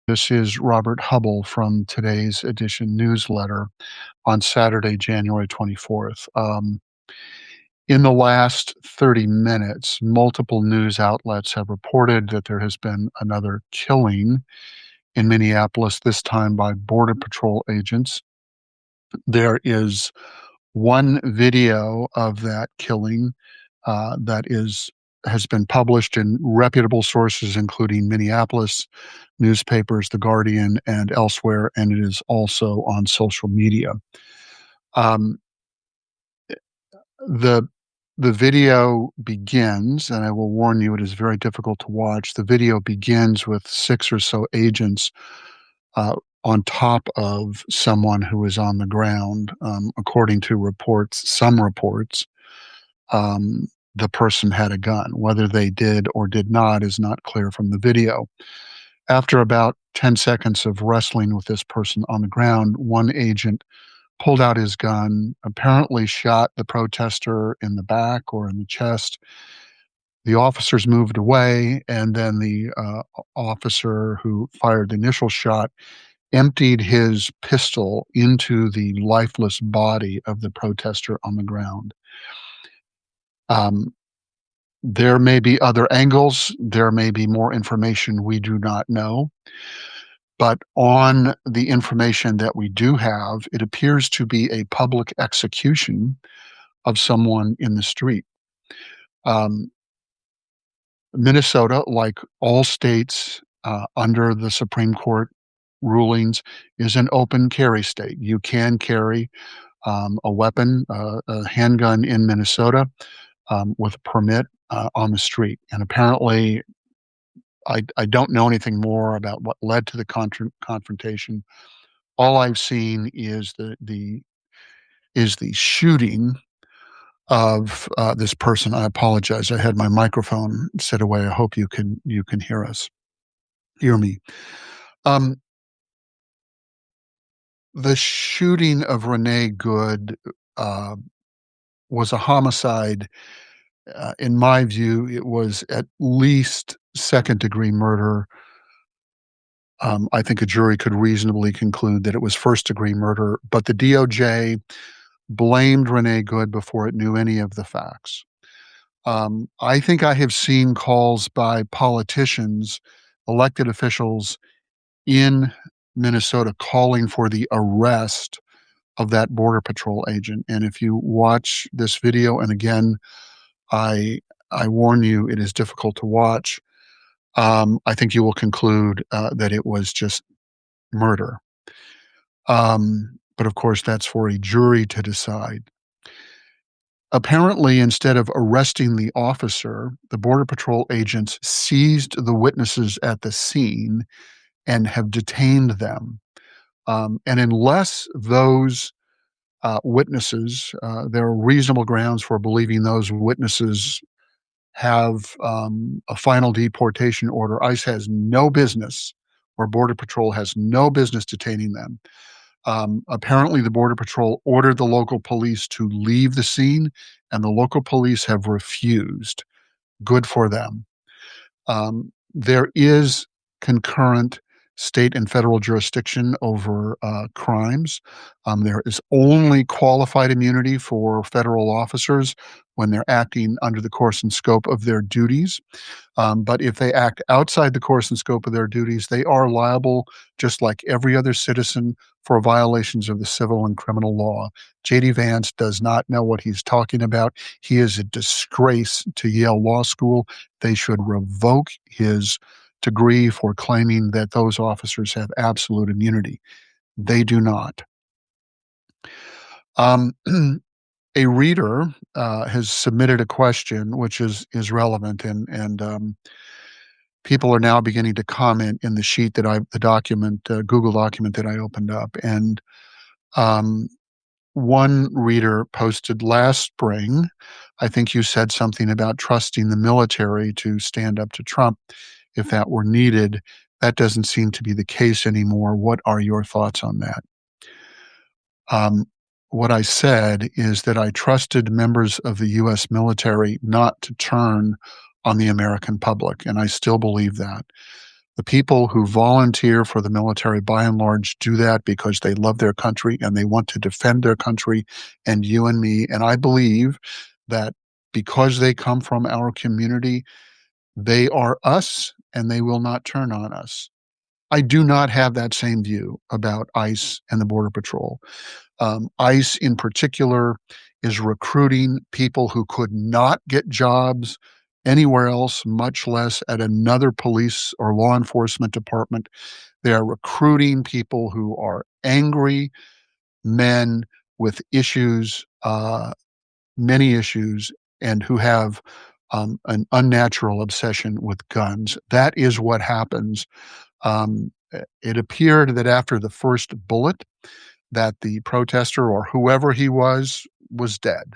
This is Robert Hubbell from today's edition newsletter on Saturday, January 24th. In the last 30 minutes, multiple news outlets have reported that there has been another killing in Minneapolis, this time by Border Patrol agents. There is one video of that killing that has been published in reputable sources, including Minneapolis newspapers, The Guardian, and elsewhere, and it is also on social media. Um, the the video begins, and I will warn you, it is very difficult to watch. The video begins with six or so agents uh, on top of someone who is on the ground. According to reports, some reports, um, the person had a gun. Whether they did or did not is not clear from the video. After about 10 seconds of wrestling with this person on the ground, one agent pulled out his gun, apparently shot the protester in the back or in the chest. The officers moved away, and then the officer who fired the initial shot emptied his pistol into the lifeless body of the protester on the ground. Um, there may be other angles. There may be more information we do not know. But on the information that we do have, it appears to be a public execution of someone in the street. Um, Minnesota, like all states under the Supreme Court rulings, is an open carry state. You can carry a weapon, a handgun in Minnesota with a permit on the street. And apparently, I don't know anything more about what led to the confrontation. All I've seen is the shooting of this person. I apologize. I had my microphone set away. I hope you can hear me. Um, the shooting of Renee Good uh, was a homicide. In my view, it was at least second-degree murder. I think a jury could reasonably conclude that it was first-degree murder, but the DOJ blamed Renee Good before it knew any of the facts. I think I have seen calls by politicians, elected officials in Minnesota calling for the arrest of that Border Patrol agent. And if you watch this video, and again, I I warn you, it is difficult to watch. I think you will conclude that it was just murder. But of course, that's for a jury to decide. Apparently, instead of arresting the officer, the Border Patrol agents seized the witnesses at the scene and have detained them. And unless those witnesses, there are reasonable grounds for believing those witnesses have a final deportation order, ICE has no business, or Border Patrol has no business detaining them. Apparently, the Border Patrol ordered the local police to leave the scene, and the local police have refused. Good for them. There is concurrent state and federal jurisdiction over crimes. There is only qualified immunity for federal officers when they're acting under the course and scope of their duties. But if they act outside the course and scope of their duties, they are liable, just like every other citizen, for violations of the civil and criminal law. J.D. Vance does not know what he's talking about. He is a disgrace to Yale Law School. They should revoke his degree for claiming that those officers have absolute immunity. They do not. Um, a reader has submitted a question which is relevant, and people are now beginning to comment in the sheet that the document, Google document that I opened up. And um, one reader posted last spring, I think you said something about trusting the military to stand up to Trump if that were needed. That doesn't seem to be the case anymore. What are your thoughts on that? What I said is that I trusted members of the U.S. military not to turn on the American public, and I still believe that. The people who volunteer for the military, by and large, do that because they love their country and they want to defend their country and you and me. And I believe that because they come from our community, they are us and they will not turn on us. I do not have that same view about ICE and the Border Patrol. ICE, in particular, is recruiting people who could not get jobs anywhere else, much less at another police or law enforcement department. They are recruiting people who are angry men with issues, many issues, and who have an unnatural obsession with guns. That is what happens. It appeared that after the first bullet, that the protester or whoever he was dead.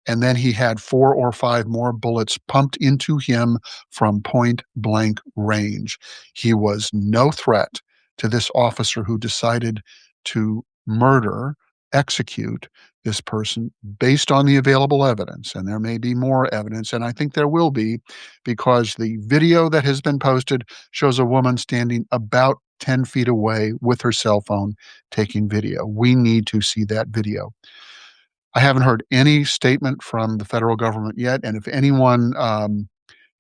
And then he had 4 or 5 more bullets pumped into him from point blank range. He was no threat to this officer who decided to murder, execute this person based on the available evidence. And there may be more evidence, and I think there will be, because the video that has been posted shows a woman standing about 10 feet away with her cell phone taking video. We need to see that video. I haven't heard any statement from the federal government yet, and if anyone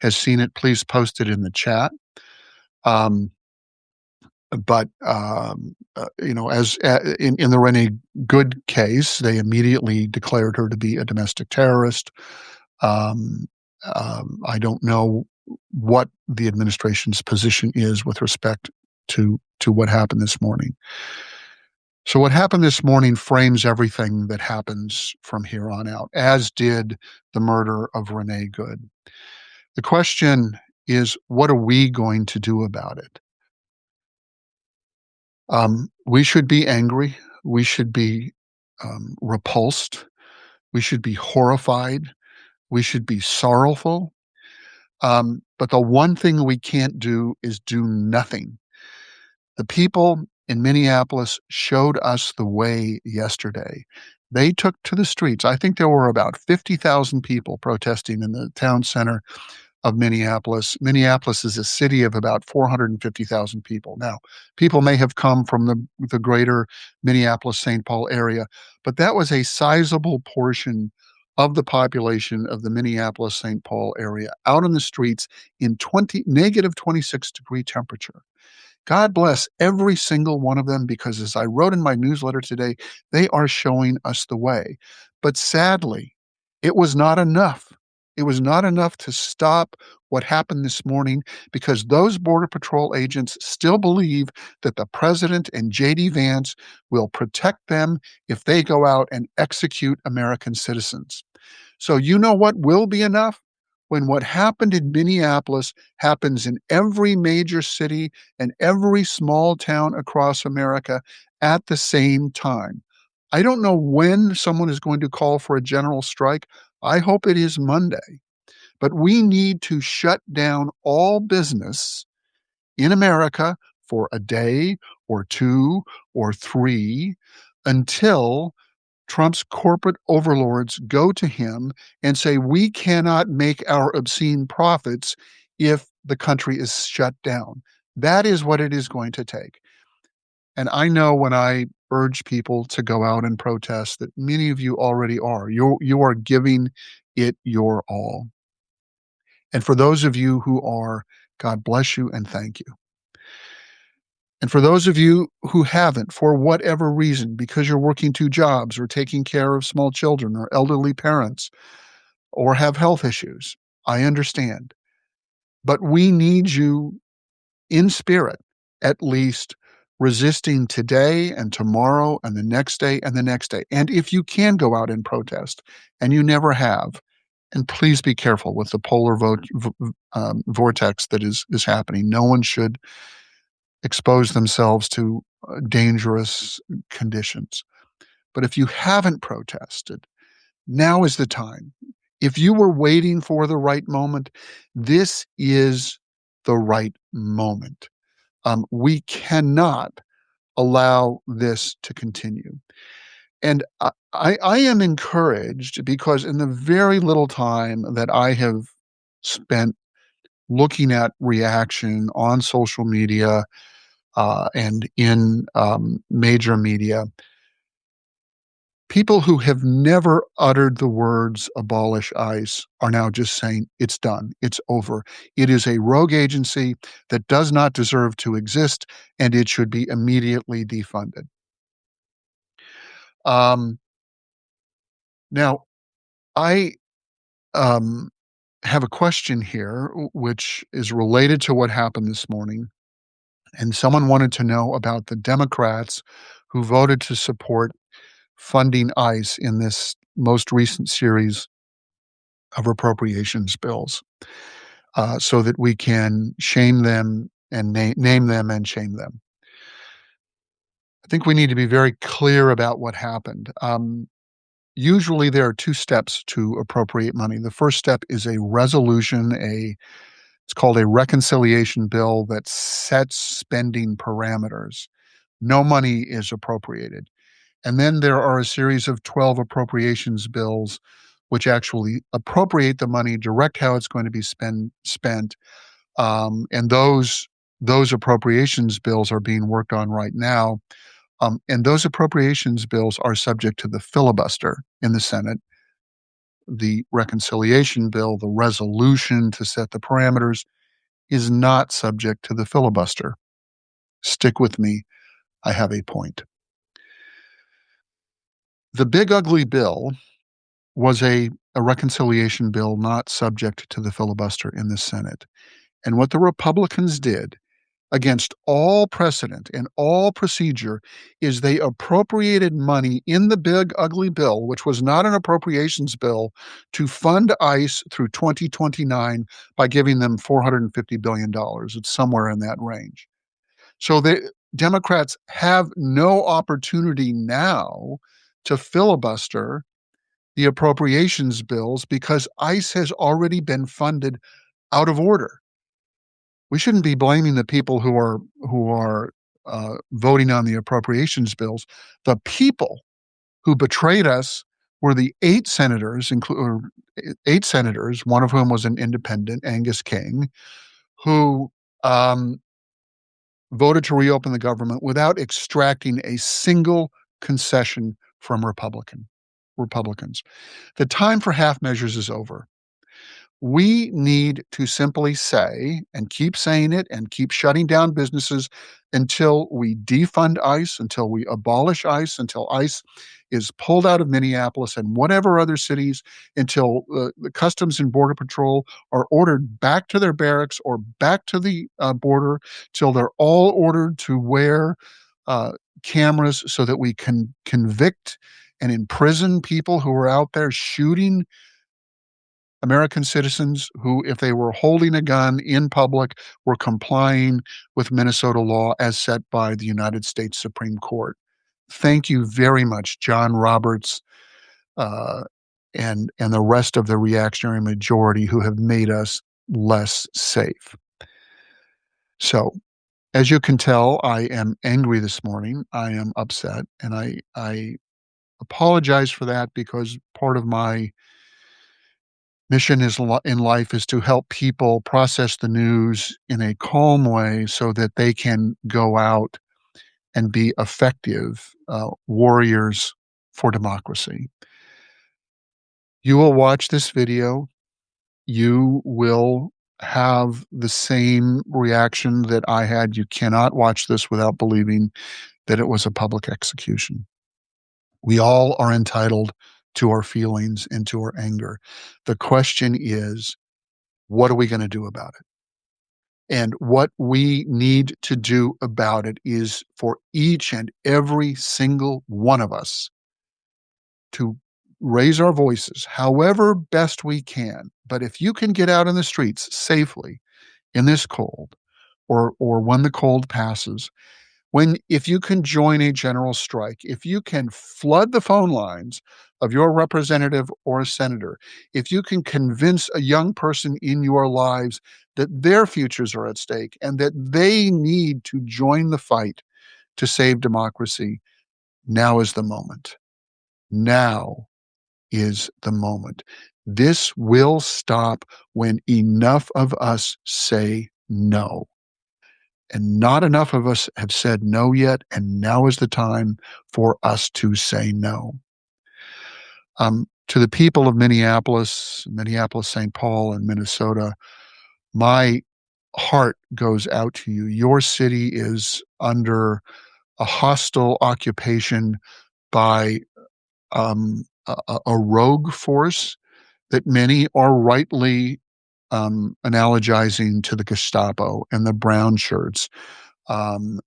has seen it, please post it in the chat. Um, as in the Renee Good case, they immediately declared her to be a domestic terrorist. Um, I don't know what the administration's position is with respect to what happened this morning. So what happened this morning frames everything that happens from here on out, as did the murder of Renee Good. The question is, what are we going to do about it? We should be angry. We should be repulsed. We should be horrified. We should be sorrowful. But the one thing we can't do is do nothing. The people in Minneapolis showed us the way yesterday. They took to the streets. I think there were about 50,000 people protesting in the town center of Minneapolis. Minneapolis is a city of about 450,000 people. Now, people may have come from the greater Minneapolis-St. Paul area, but that was a sizable portion of the population of the Minneapolis-St. Paul area out on the streets in negative 26-degree temperature. God bless every single one of them, because as I wrote in my newsletter today, they are showing us the way. But sadly, it was not enough. It was not enough to stop what happened this morning, because those Border Patrol agents still believe that the president and J.D. Vance will protect them if they go out and execute American citizens. So you know what will be enough? When what happened in Minneapolis happens in every major city and every small town across America at the same time. I don't know when someone is going to call for a general strike. I hope it is Monday. But we need to shut down all business in America for a day or 2 or 3 until Trump's corporate overlords go to him and say, we cannot make our obscene profits if the country is shut down. That is what it is going to take. And I know when I urge people to go out and protest that many of you already are. You are giving it your all. And for those of you who are, God bless you and thank you. And for those of you who haven't, for whatever reason, because you're working 2 jobs or taking care of small children or elderly parents or have health issues, I understand. But we need you in spirit, at least, resisting today and tomorrow and the next day and the next day. And if you can go out and protest, and you never have, and please be careful with the polar vortex that is happening. No one should expose themselves to dangerous conditions. But if you haven't protested, now is the time. If you were waiting for the right moment, this is the right moment. We cannot allow this to continue. And I am encouraged, because in the very little time that I have spent looking at reaction on social media and in major media, people who have never uttered the words abolish ICE are now just saying it's done, it's over. It is a rogue agency that does not deserve to exist, and it should be immediately defunded. Um, Now, I um, have a question here, which is related to what happened this morning. And someone wanted to know about the Democrats who voted to support funding ICE in this most recent series of appropriations bills, so that we can shame them and name them and shame them. I think we need to be very clear about what happened. Usually, there are two steps to appropriate money. The first step is a resolution, it's called a reconciliation bill that sets spending parameters. No money is appropriated. And then there are a series of 12 appropriations bills which actually appropriate the money, direct how it's going to be spent. And those appropriations bills are being worked on right now. And those appropriations bills are subject to the filibuster in the Senate. The reconciliation bill, the resolution to set the parameters, is not subject to the filibuster. Stick with me. I have a point. The big ugly bill was a reconciliation bill not subject to the filibuster in the Senate. And what the Republicans did, against all precedent and all procedure, is they appropriated money in the big ugly bill, which was not an appropriations bill, to fund ICE through 2029 by giving them $450 billion. It's somewhere in that range. So the Democrats have no opportunity now to filibuster the appropriations bills because ICE has already been funded out of order. We shouldn't be blaming the people who are voting on the appropriations bills. The people who betrayed us were the eight senators, one of whom was an independent, Angus King, who voted to reopen the government without extracting a single concession from Republicans. The time for half measures is over. We need to simply say, and keep saying it, and keep shutting down businesses until we defund ICE, until we abolish ICE, until ICE is pulled out of Minneapolis and whatever other cities, until the Customs and Border Patrol are ordered back to their barracks or back to the border, till they're all ordered to wear uh, cameras so that we can convict and imprison people who are out there shooting American citizens who, if they were holding a gun in public, were complying with Minnesota law as set by the United States Supreme Court. Thank you very much, John Roberts, uh, and the rest of the reactionary majority who have made us less safe. So, as you can tell, I am angry this morning. I am upset, and I apologize for that because part of my mission in life is to help people process the news in a calm way so that they can go out and be effective warriors for democracy. You will watch this video. You will have the same reaction that I had. You cannot watch this without believing that it was a public execution. We all are entitled to our feelings and to our anger. The question is, what are we going to do about it? And what we need to do about it is for each and every single one of us to raise our voices however best we can. But if you can get out in the streets safely in this cold, or when the cold passes, if you can join a general strike, if you can flood the phone lines of your representative or a senator, if you can convince a young person in your lives that their futures are at stake and that they need to join the fight to save democracy, now is the moment. Now is the moment. This will stop when enough of us say no. And not enough of us have said no yet, and now is the time for us to say no. To the people of Minneapolis, Minneapolis, St. Paul, and Minnesota, my heart goes out to you. Your city is under a hostile occupation by a rogue force that many are rightly analogizing to the Gestapo and the brown shirts. And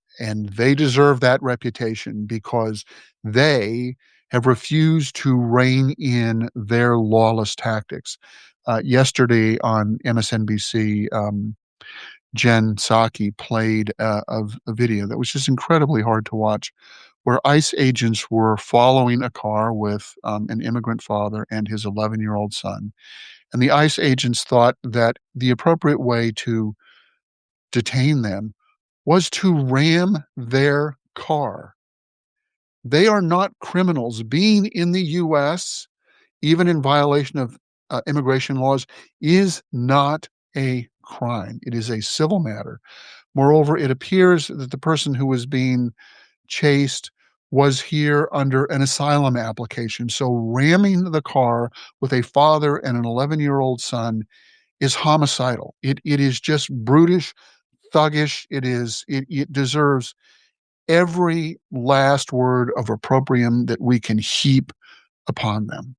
they deserve that reputation because they have refused to rein in their lawless tactics. Yesterday on MSNBC, Jen Psaki played a video that was just incredibly hard to watch, where ICE agents were following a car with an immigrant father and his 11-year-old son. And the ICE agents thought that the appropriate way to detain them was to ram their car. They are not criminals. Being in the US, even in violation of immigration laws, is not a crime. It is a civil matter. Moreover, it appears that the person who was being chased was here under an asylum application. So ramming the car with a father and an 11-year-old son is homicidal. It is just brutish, thuggish. It deserves every last word of opprobrium that we can heap upon them.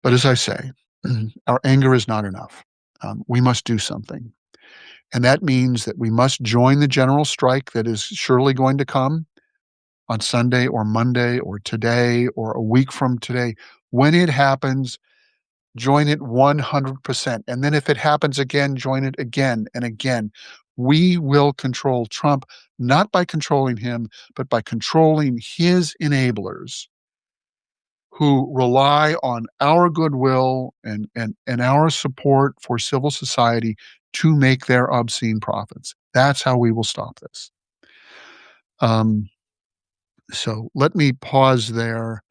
But as I say, our anger is not enough. We must do something. And that means that we must join the general strike that is surely going to come on Sunday or Monday or today or a week from today. When it happens, join it 100%. And then if it happens again, join it again and again. We will control Trump, not by controlling him, but by controlling his enablers who rely on our goodwill and our support for civil society to make their obscene profits. That's how we will stop this. Um, so let me pause there.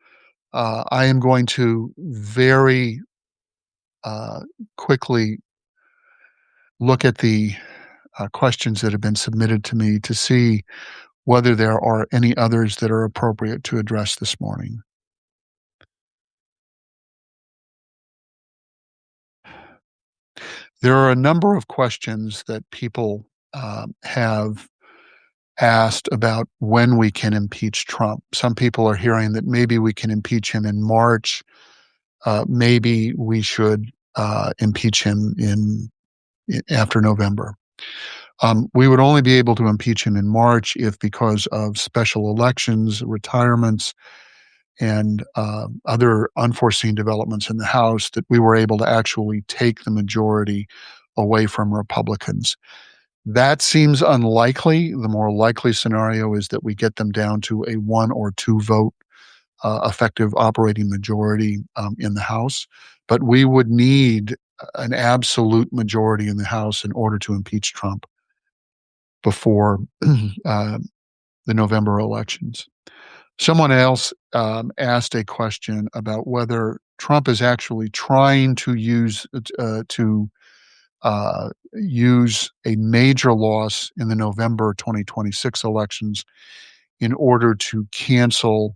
I am going to very uh, quickly look at the questions that have been submitted to me to see whether there are any others that are appropriate to address this morning. There are a number of questions that people have asked about when we can impeach Trump. Some people are hearing that maybe we can impeach him in March. Maybe we should impeach him after November. We would only be able to impeach him in March if, because of special elections, retirements, and other unforeseen developments in the House, that we were able to actually take the majority away from Republicans. That seems unlikely. The more likely scenario is that we get them down to a 1 or 2 vote effective operating majority in the House. But we would need an absolute majority in the House in order to impeach Trump before the November elections. Someone else asked a question about whether Trump is actually trying to use a major loss in the November 2026 elections in order to cancel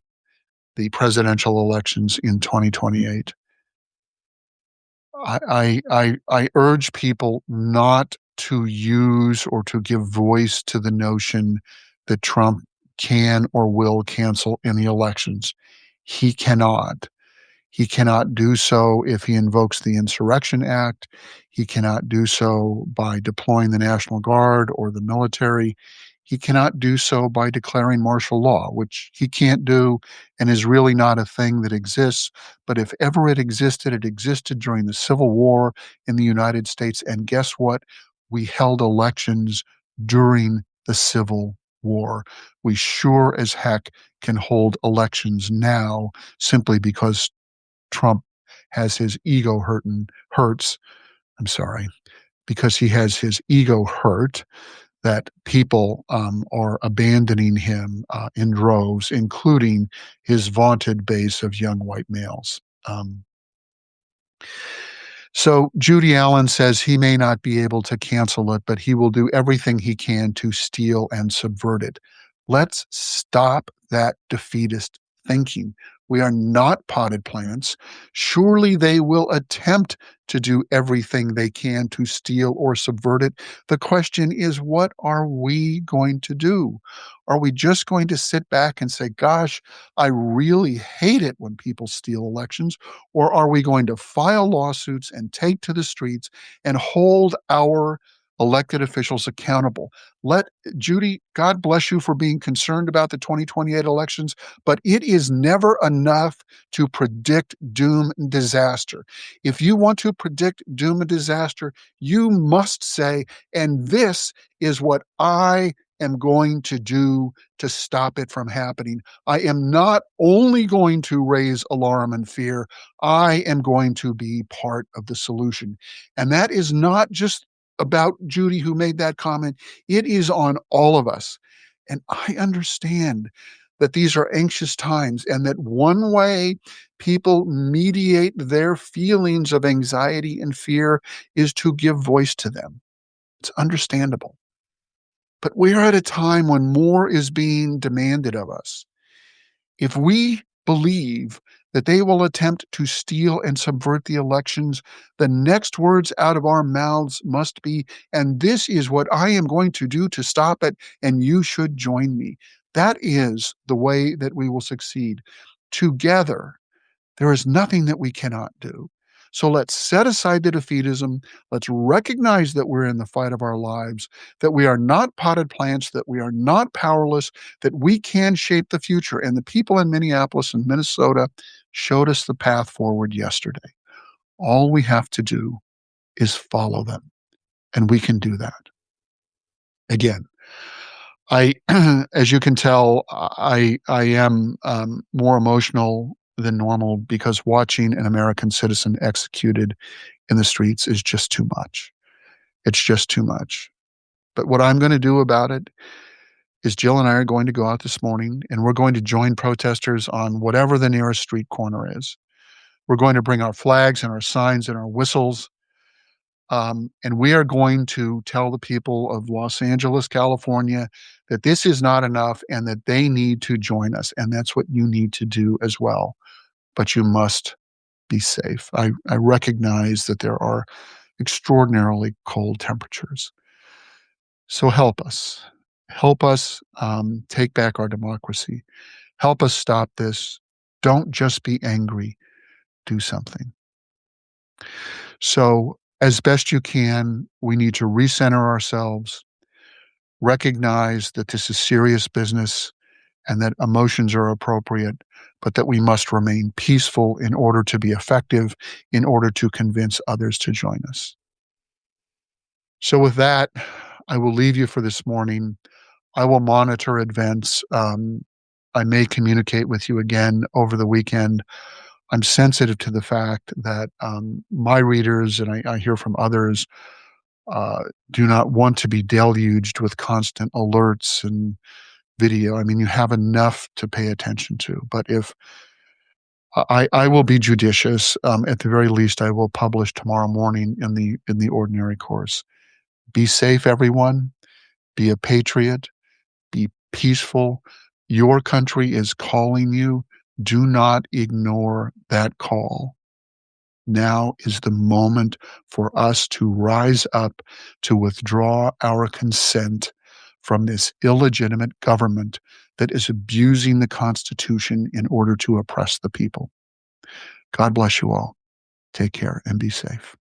the presidential elections in 2028. I urge people not to use or to give voice to the notion that Trump can or will cancel any elections. He cannot. He cannot do so if he invokes the Insurrection Act. He cannot do so by deploying the National Guard or the military. He cannot do so by declaring martial law, which he can't do and is really not a thing that exists. But if ever it existed during the Civil War in the United States. And guess what? We held elections during the Civil War. We sure as heck can hold elections now simply because Trump has his ego hurts. I'm sorry, because he has his ego hurt, that people are abandoning him in droves, including his vaunted base of young white males. So Judy Allen says he may not be able to cancel it, but he will do everything he can to steal and subvert it. Let's stop that defeatist thinking. We are not potted plants. Surely they will attempt to do everything they can to steal or subvert it. The question is, what are we going to do? Are we just going to sit back and say, gosh, I really hate it when people steal elections? Or are we going to file lawsuits and take to the streets and hold our elected officials accountable? Let Judy, God bless you for being concerned about the 2028 elections, but it is never enough to predict doom and disaster. If you want to predict doom and disaster, you must say, and this is what I am going to do to stop it from happening. I am not only going to raise alarm and fear, I am going to be part of the solution. And that is not just about Judy who made that comment. It is on all of us. And I understand that these are anxious times and that one way people mediate their feelings of anxiety and fear is to give voice to them. It's understandable. But we are at a time when more is being demanded of us. If we believe that they will attempt to steal and subvert the elections, the next words out of our mouths must be, and this is what I am going to do to stop it, and you should join me. That is the way that we will succeed. Together, there is nothing that we cannot do. So let's set aside the defeatism. Let's recognize that we're in the fight of our lives, that we are not potted plants, that we are not powerless, that we can shape the future. And the people in Minneapolis and Minnesota showed us the path forward yesterday. All we have to do is follow them, and we can do that. Again, I, as you can tell, I am more emotional than normal because watching an American citizen executed in the streets is just too much. It's just too much. But what I'm going to do about it is Jill and I are going to go out this morning and we're going to join protesters on whatever the nearest street corner is. We're going to bring our flags and our signs and our whistles. And we are going to tell the people of Los Angeles, California, that this is not enough and that they need to join us. And that's what you need to do as well. But you must be safe. I recognize that there are extraordinarily cold temperatures. So help us. Help us take back our democracy. Help us stop this. Don't just be angry. Do something. So, as best you can, we need to recenter ourselves, recognize that this is serious business and that emotions are appropriate, but that we must remain peaceful in order to be effective, in order to convince others to join us. So, with that, I will leave you for this morning. I will monitor events. I may communicate with you again over the weekend. I'm sensitive to the fact that my readers, and I hear from others, do not want to be deluged with constant alerts and video. I mean, you have enough to pay attention to. But if I will be judicious, at the very least, I will publish tomorrow morning in the ordinary course. Be safe, everyone. Be a patriot. Be peaceful. Your country is calling you. Do not ignore that call. Now is the moment for us to rise up, to withdraw our consent from this illegitimate government that is abusing the Constitution in order to oppress the people. God bless you all. Take care and be safe.